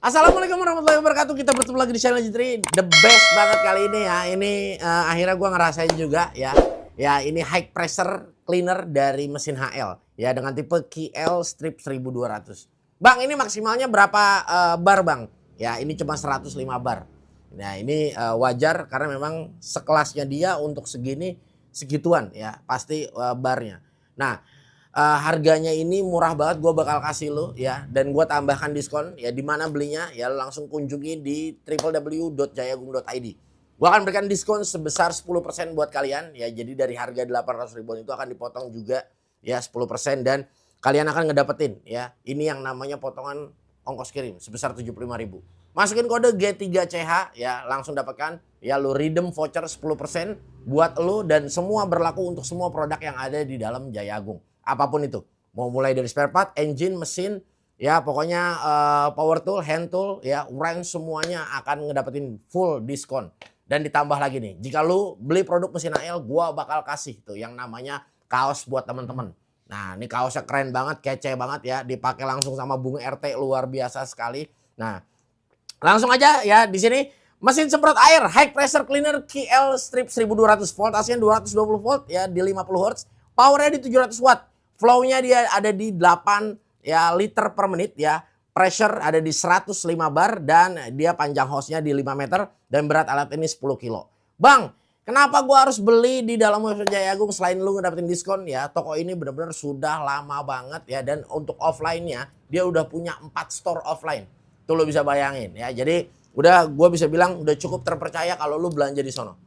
Assalamualaikum warahmatullahi wabarakatuh. Kita bertemu lagi di channel Jitri. The best banget kali ini ya. Ini akhirnya gue ngerasain juga ya. Ya ini high pressure cleaner dari mesin HL ya dengan tipe KL Strip 1200. Bang, ini maksimalnya berapa bar bang? Ya ini cuma 105 bar. Nah ini wajar karena memang sekelasnya dia untuk segituan ya pasti barnya. Nah harganya ini murah banget, gue bakal kasih lo ya, dan gue tambahkan diskon ya. Di mana belinya ya, lo langsung kunjungi di www.jayagung.id. Gue akan berikan diskon sebesar 10% buat kalian ya. Jadi dari harga 800 ribuan itu akan dipotong juga ya 10%, dan kalian akan ngedapetin ya ini yang namanya potongan ongkos kirim sebesar 75.000. Masukin kode G3CH ya, langsung dapatkan ya lo redeem voucher 10% buat lo, dan semua berlaku untuk semua produk yang ada di dalam Jayagung. Apapun itu, mau mulai dari spare part, engine, mesin, ya pokoknya power tool, hand tool, ya wrench, semuanya akan ngedapetin full diskon. Dan ditambah lagi nih, jika lu beli produk mesin AL, gua bakal kasih tuh yang namanya kaos buat temen-temen. Nah ini kaosnya keren banget, kece banget ya, dipakai langsung sama Bung RT, luar biasa sekali. Nah langsung aja ya, di sini mesin semprot air high pressure cleaner KL Strip 1200, voltasenya 220 volt ya di 50 Hz, powernya di 700 watt. Flow-nya dia ada di 8 ya liter per menit ya. Pressure ada di 105 bar, dan dia panjang hose-nya di 5 meter dan berat alat ini 10 kilo. Bang, kenapa gua harus beli di dalam website Jayagung selain lu ngedapetin diskon ya? Toko ini benar-benar sudah lama banget ya, dan untuk offline-nya dia udah punya 4 store offline. Tuh lo bisa bayangin ya. Jadi udah gua bisa bilang udah cukup terpercaya kalau lu belanja di sono.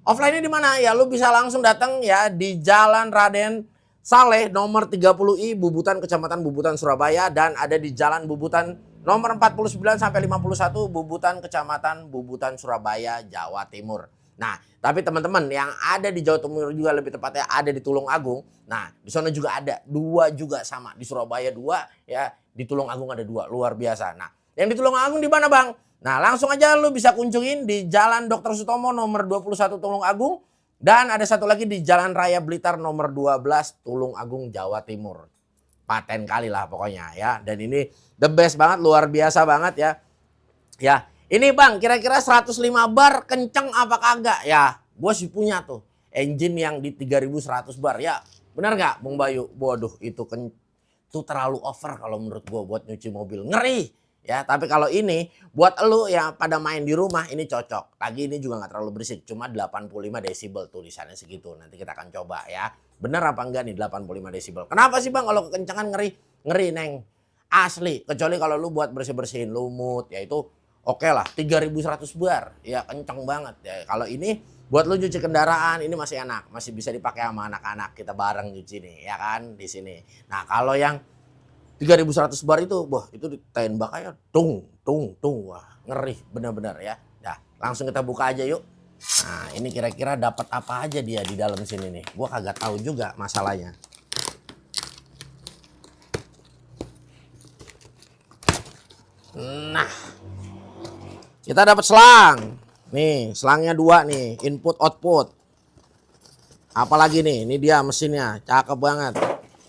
Offline-nya di mana? Ya lu bisa langsung datang ya di Jalan Raden Saleh nomor 30I Bubutan, Kecamatan Bubutan, Surabaya, dan ada di Jalan Bubutan nomor 49 sampai 51 Bubutan, Kecamatan Bubutan, Surabaya, Jawa Timur. Nah, tapi teman-teman yang ada di Jawa Timur juga, lebih tepatnya ada di Tulung Agung. Nah, di sana juga ada dua juga sama, di Surabaya dua ya, di Tulung Agung ada dua, luar biasa. Nah, yang di Tulung Agung di mana, Bang? Nah, langsung aja lu bisa kunjungin di Jalan Dr. Sutomo nomor 21 Tulung Agung. Dan ada satu lagi di Jalan Raya Blitar nomor 12 Tulung Agung, Jawa Timur. Paten kali lah pokoknya ya. Dan ini the best banget, luar biasa banget ya. Ya, ini Bang, kira-kira 105 bar kenceng apa kagak? Ya, gue sih punya tuh engine yang di 3100 bar ya. Benar nggak Bung Bayu? Waduh, itu terlalu over kalau menurut gue buat nyuci mobil. Ngeri. Ya, tapi kalau ini buat elu yang pada main di rumah ini cocok. Lagi ini juga nggak terlalu berisik, cuma 85 desibel tulisannya segitu. Nanti kita akan coba ya. Bener apa enggak nih 85 desibel? Kenapa sih Bang kalau kekencangan ngeri? Ngeri Neng. Asli, kecuali kalau lu buat bersih-bersihin lumut ya itu oke lah, 3100 bar. Ya kencang banget ya. Kalau ini buat lu cuci kendaraan ini masih enak, masih bisa dipakai sama anak-anak. Kita bareng cuci nih ya kan di sini. Nah, kalau yang 3100 bar itu, wah itu ditembak aja, tung, tung, tung, wah ngeri bener-bener ya. Nah, langsung kita buka aja yuk. Nah, ini kira-kira dapat apa aja dia di dalam sini nih. Gua kagak tahu juga masalahnya. Nah, kita dapat selang. Nih, selangnya dua nih, input output. Apalagi nih, ini dia mesinnya, cakep banget.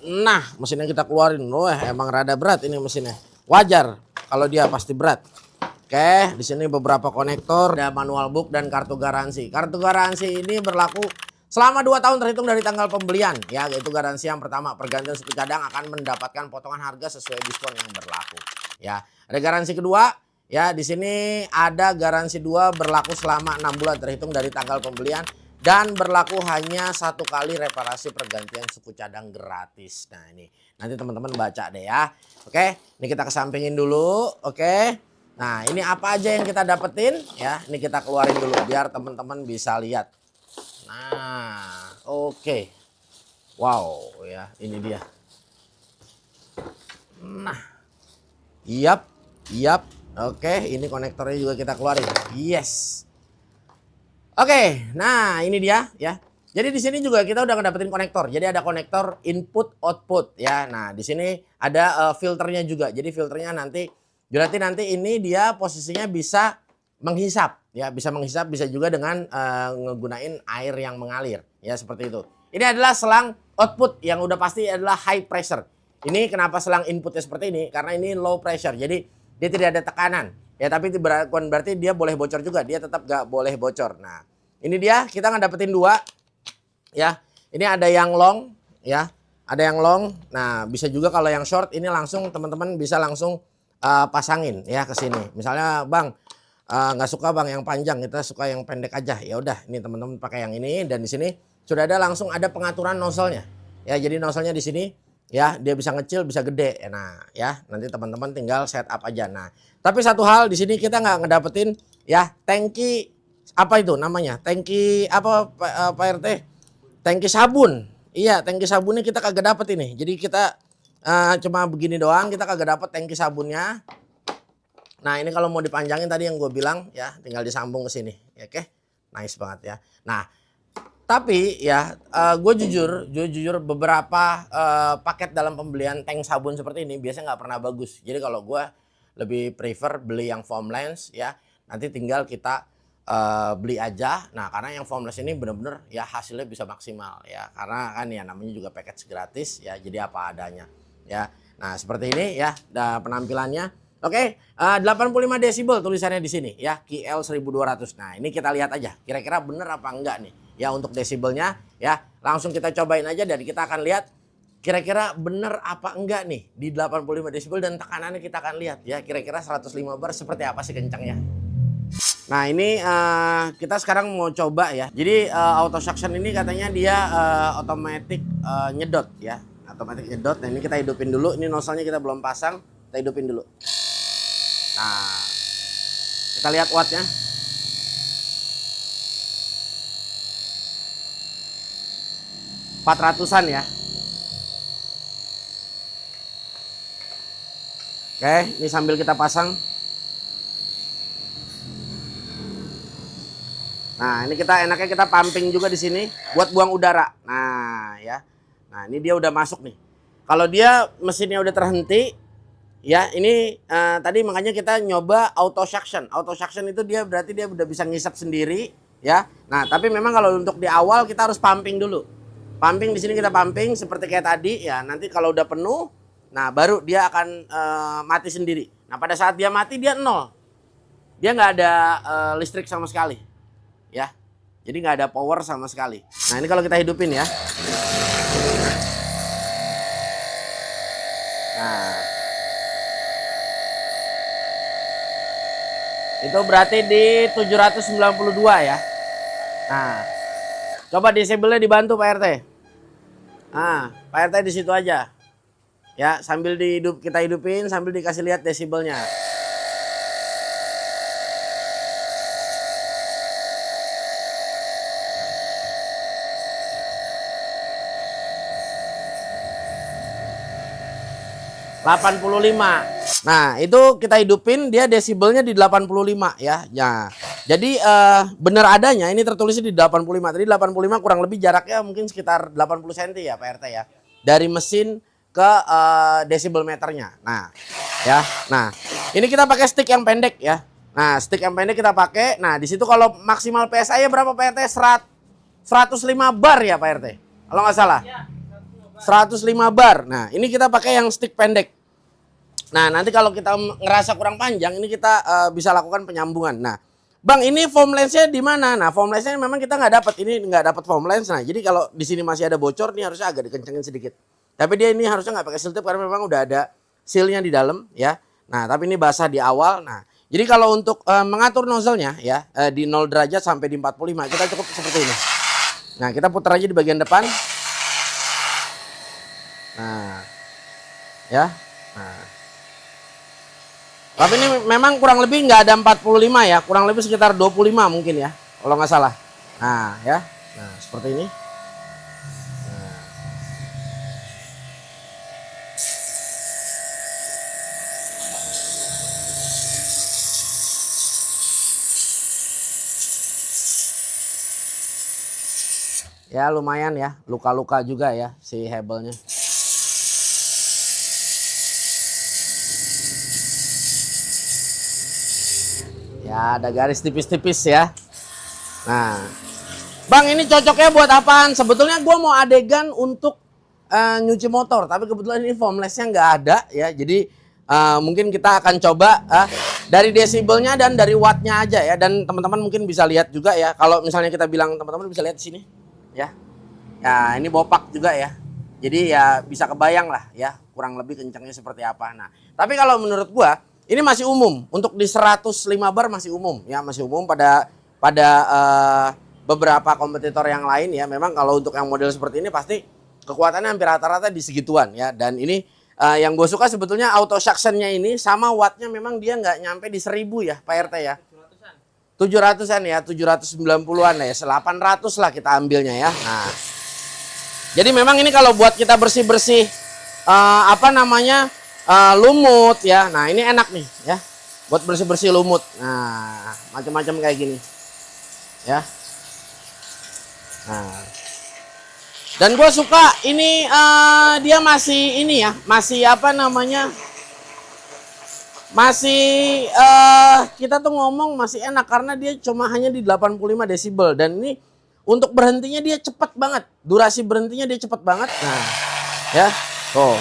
Nah, mesinnya kita keluarin. Wah, emang rada berat ini mesinnya. Wajar kalau dia pasti berat. Oke, di sini beberapa konektor, ada manual book dan kartu garansi. Kartu garansi ini berlaku selama 2 tahun terhitung dari tanggal pembelian. Ya, yaitu garansi yang pertama, pergantian suku cadang akan mendapatkan potongan harga sesuai diskon yang berlaku. Ya, ada garansi kedua. Ya, di sini ada garansi 2 berlaku selama 6 bulan terhitung dari tanggal pembelian. Dan berlaku hanya 1 kali reparasi pergantian suku cadang gratis. Nah ini nanti teman-teman baca deh ya. Oke, ini kita kesampingin dulu. Oke, nah ini apa aja yang kita dapetin ya. Ini kita keluarin dulu biar teman-teman bisa lihat. Nah oke, wow ya ini dia. Nah yap. Oke, ini konektornya juga kita keluarin. Yes. Oke, nah ini dia ya. Jadi di sini juga kita udah ngedapetin konektor. Jadi ada konektor input output ya. Nah, di sini ada filternya juga. Jadi filternya nanti berarti nanti ini dia posisinya bisa menghisap ya, bisa menghisap, bisa juga dengan ngegunain air yang mengalir ya, seperti itu. Ini adalah selang output yang udah pasti adalah high pressure. Ini kenapa selang inputnya seperti ini? Karena ini low pressure. Jadi dia tidak ada tekanan. Ya, tapi itu bukan berarti dia boleh bocor juga, dia tetap nggak boleh bocor. Nah, ini dia kita ngedapetin dua, ya. Ini ada yang long, ya, ada yang long. Nah, bisa juga kalau yang short ini langsung teman-teman bisa langsung pasangin ya ke sini. Misalnya, Bang, nggak suka Bang yang panjang, kita suka yang pendek aja. Ya udah, ini teman-teman pakai yang ini dan di sini sudah ada langsung ada pengaturan nozzle-nya. Ya, jadi nozzle-nya di sini. Ya, dia bisa ngecil, bisa gede. Nah, ya, nanti teman-teman tinggal setup aja. Nah, tapi satu hal di sini kita nggak ngedapetin ya tangki apa itu namanya? Tangki apa Pak RT? Tangki sabun. Iya, tangki sabunnya kita kagak dapet ini. Jadi kita cuma begini doang, kita kagak dapet tangki sabunnya. Nah, ini kalau mau dipanjangin tadi yang gue bilang ya, tinggal disambung ke sini. Ya, oke. Nice banget ya. Nah, tapi ya, gue jujur beberapa paket dalam pembelian tank sabun seperti ini biasanya nggak pernah bagus. Jadi kalau gue lebih prefer beli yang foamless ya. Nanti tinggal kita beli aja. Nah, karena yang foamless ini bener-bener ya hasilnya bisa maksimal ya. Karena kan ya namanya juga package gratis ya. Jadi apa adanya ya. Nah, seperti ini ya penampilannya. Oke, 85 desibel tulisannya di sini ya, QL 1200. Nah, ini kita lihat aja kira-kira bener apa enggak nih. Ya untuk desibelnya ya, langsung kita cobain aja dan kita akan lihat kira-kira bener apa enggak nih di 85 desibel dan tekanannya kita akan lihat ya, kira-kira 105 bar seperti apa sih kencangnya. Nah, ini kita sekarang mau coba ya. Jadi auto suction ini katanya dia otomatis nyedot ya, otomatis nyedot. Nah, ini kita hidupin dulu. Ini nozzle-nya kita belum pasang, kita hidupin dulu. Nah, kita lihat wattnya. 400-an ya. Oke, ini sambil kita pasang. Nah, ini enaknya kita pumping juga di sini buat buang udara. Nah, ya. Nah, ini dia udah masuk nih. Kalau dia mesinnya udah terhenti, ya ini tadi makanya kita nyoba auto suction. Auto suction itu dia berarti dia udah bisa ngisap sendiri, ya. Nah, tapi memang kalau untuk di awal kita harus pumping dulu. Pumping di sini kita pumping seperti kayak tadi ya. Nanti kalau udah penuh, nah baru dia akan mati sendiri. Nah, pada saat dia mati dia nol. Dia nggak ada listrik sama sekali. Ya. Jadi nggak ada power sama sekali. Nah, ini kalau kita hidupin ya. Nah. Itu berarti di 792 ya. Nah. Coba disable-nya dibantu Pak RT. Nah, Pak RT di situ aja. Ya, sambil kita hidupin sambil dikasih lihat desibelnya. Nah, itu kita hidupin dia desibelnya di 85 ya. Ya. Jadi benar adanya ini tertulisnya di 85. Tadi 85 kurang lebih jaraknya mungkin sekitar 80 cm ya Pak RT ya. Dari mesin ke desibel meternya. Nah, ya. Nah, ini kita pakai stick yang pendek ya. Nah, stick yang pendek kita pakai. Nah, di situ kalau maksimal PSI-nya berapa Pak RT? 105 bar ya Pak RT. Kalau nggak salah. 105 bar. Nah, ini kita pakai yang stick pendek. Nah, nanti kalau kita ngerasa kurang panjang, ini kita bisa lakukan penyambungan. Nah, Bang, ini foam lens-nya di mana? Nah, foam lens-nya memang kita nggak dapat. Ini nggak dapat foam lens. Nah, jadi kalau di sini masih ada bocor, ini harusnya agak dikencengin sedikit. Tapi dia ini harusnya nggak pakai seal tip karena memang udah ada seal-nya di dalam, ya. Nah, tapi ini basah di awal. Nah, jadi kalau untuk mengatur nozzle-nya, ya, di 0 derajat sampai di 45, kita cukup seperti ini. Nah, kita putar aja di bagian depan. Nah, ya. Nah. Tapi ini memang kurang lebih nggak ada 45 ya, kurang lebih sekitar 25 mungkin ya, kalau nggak salah. Nah, ya, nah seperti ini. Nah. Ya lumayan ya, luka-luka juga ya si hebelnya. Ya ada garis tipis-tipis ya. Nah, Bang ini cocoknya buat apaan? Sebetulnya gue mau adegan untuk nyuci motor, tapi kebetulan ini foamlessnya nggak ada ya. Jadi mungkin kita akan coba dari desibelnya dan dari wattnya aja ya. Dan teman-teman mungkin bisa lihat juga ya. Kalau misalnya kita bilang, teman-teman bisa lihat di sini ya. Ya ini bopak juga ya. Jadi ya bisa kebayang lah ya kurang lebih kencangnya seperti apa. Nah, tapi kalau menurut gua ini masih umum untuk di 105 bar masih umum ya, masih umum pada beberapa kompetitor yang lain ya. Memang kalau untuk yang model seperti ini pasti kekuatannya hampir rata-rata di segituan ya. Dan ini yang gue suka sebetulnya auto suctionnya ini sama wattnya memang dia nggak nyampe di 1000 ya Pak RT ya. 700-an ya, 790-an ya, 800 lah kita ambilnya ya. Nah, jadi memang ini kalau buat kita bersih-bersih lumut ya. Nah, ini enak nih ya. Buat bersih-bersih lumut. Nah, macam-macam kayak gini. Ya. Nah. Dan gue suka ini dia masih ini ya, masih masih kita tuh ngomong masih enak karena dia cuma hanya di 85 desibel dan ini untuk berhentinya dia cepet banget. Durasi berhentinya dia cepet banget. Nah, ya. Tuh.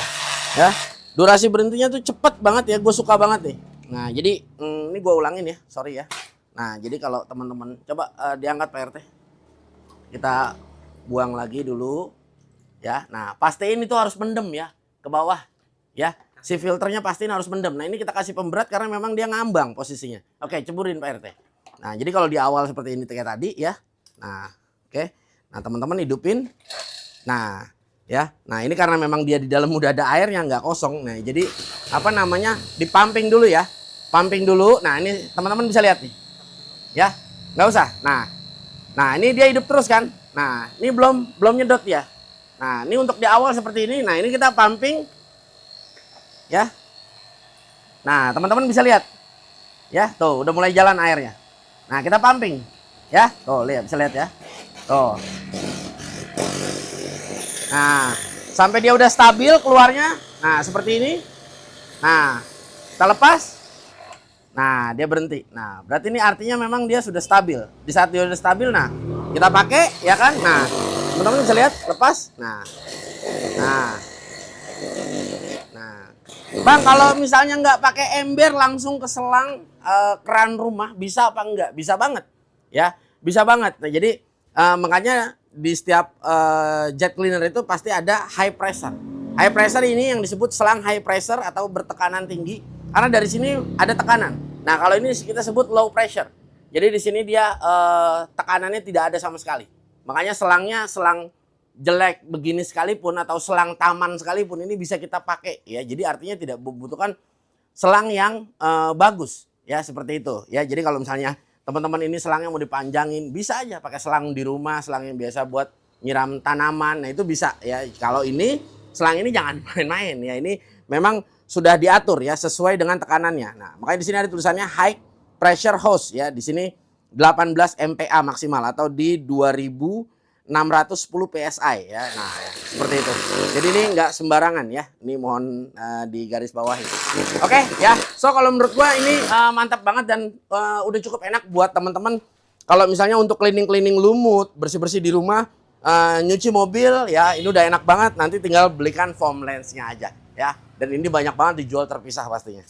Ya. Durasi berhentinya tuh cepet banget ya. Gue suka banget nih. Nah, jadi ini gue ulangin ya. Sorry ya. Nah, jadi kalau teman-teman coba diangkat Pak RT. Kita buang lagi dulu. Ya. Nah, pastiin itu harus mendem ya ke bawah. Ya. Si filternya pastiin harus mendem. Nah, ini kita kasih pemberat karena memang dia ngambang posisinya. Oke, ceburin Pak RT. Nah, jadi kalau di awal seperti ini kayak tadi ya. Nah, oke. Nah, teman-teman hidupin. Nah, ya. Nah, ini karena memang dia di dalam udah ada airnya nggak kosong. Nah, jadi dipumping dulu ya. Pumping dulu. Nah, ini teman-teman bisa lihat nih. Ya. Nggak usah. Nah, ini dia hidup terus kan? Nah, ini belum nyedot ya. Nah, ini untuk di awal seperti ini. Nah, ini kita pumping. Ya. Nah, teman-teman bisa lihat. Ya, tuh udah mulai jalan airnya. Nah, kita pumping. Ya, tuh lihat, bisa lihat ya. Tuh. Nah, sampai dia udah stabil keluarnya. Nah, seperti ini. Nah, kita lepas. Nah, dia berhenti. Nah, berarti ini artinya memang dia sudah stabil. Di saat dia sudah stabil, nah, kita pakai, ya kan? Nah, teman-teman bisa lihat, lepas. Nah. Bang, kalau misalnya nggak pakai ember langsung ke selang keran rumah, bisa apa enggak? Bisa banget. Ya, bisa banget. Nah, jadi makanya di setiap jet cleaner itu pasti ada high pressure. High pressure ini yang disebut selang high pressure atau bertekanan tinggi karena dari sini ada tekanan. Nah, kalau ini kita sebut low pressure. Jadi di sini dia tekanannya tidak ada sama sekali. Makanya selangnya selang jelek begini sekalipun atau selang taman sekalipun ini bisa kita pakai ya. Jadi artinya tidak membutuhkan selang yang bagus ya, seperti itu ya. Jadi kalau misalnya teman-teman ini selangnya mau dipanjangin, bisa aja pakai selang di rumah, selang yang biasa buat nyiram tanaman. Nah, itu bisa ya. Kalau ini selang ini jangan main-main ya. Ini memang sudah diatur ya sesuai dengan tekanannya. Nah, makanya di sini ada tulisannya high pressure hose ya. Di sini 18 MPa maksimal atau di 2610 PSI ya. Nah, ya, seperti itu. Jadi ini nggak sembarangan ya. Ini mohon di garis bawahi. Oke ya. So kalau menurut gua ini mantap banget dan udah cukup enak buat teman-teman kalau misalnya untuk cleaning lumut, bersih-bersih di rumah, nyuci mobil ya, ini udah enak banget. Nanti tinggal belikan foam lensnya aja ya. Dan ini banyak banget dijual terpisah pastinya.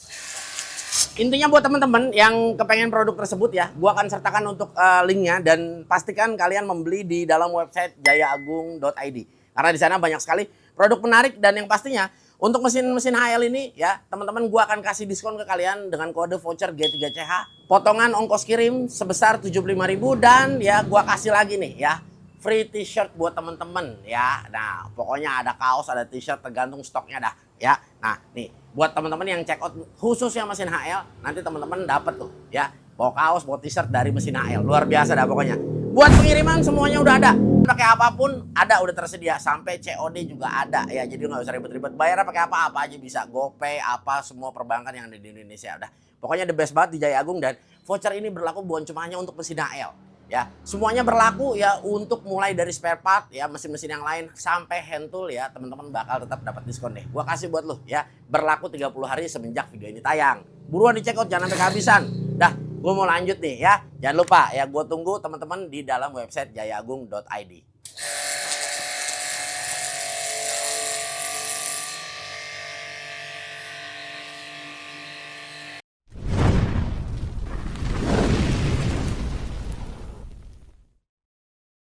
Intinya buat teman-teman yang kepengen produk tersebut ya, gua akan sertakan untuk linknya dan pastikan kalian membeli di dalam website jayaagung.id karena di sana banyak sekali produk menarik dan yang pastinya untuk mesin HL ini ya teman-teman gua akan kasih diskon ke kalian dengan kode voucher G3CH, potongan ongkos kirim sebesar 75.000 dan ya gua kasih lagi nih ya free t-shirt buat teman-teman ya. Nah, pokoknya ada kaos, ada t-shirt tergantung stoknya dah ya. Nah, nih buat teman-teman yang check out khususnya mesin HL, nanti teman-teman dapat tuh ya. Bawa kaos, bawa t-shirt dari mesin HL. Luar biasa dah pokoknya. Buat pengiriman semuanya udah ada. Pakai apapun ada, udah tersedia. Sampai COD juga ada ya. Jadi nggak usah ribet-ribet. Bayar pakai apa aja bisa. GoPay, apa semua perbankan yang ada di Indonesia udah. Pokoknya the best banget di Jaya Agung dan voucher ini berlaku bukan cuma hanya untuk mesin HL. Ya, semuanya berlaku ya untuk mulai dari spare part ya, mesin-mesin yang lain sampai hand tool ya, teman-teman bakal tetap dapat diskon deh. Gua kasih buat lo ya, berlaku 30 hari semenjak video ini tayang. Buruan di check out, jangan sampai kehabisan. Dah, gua mau lanjut nih ya. Jangan lupa ya, gua tunggu teman-teman di dalam website jayaagung.id.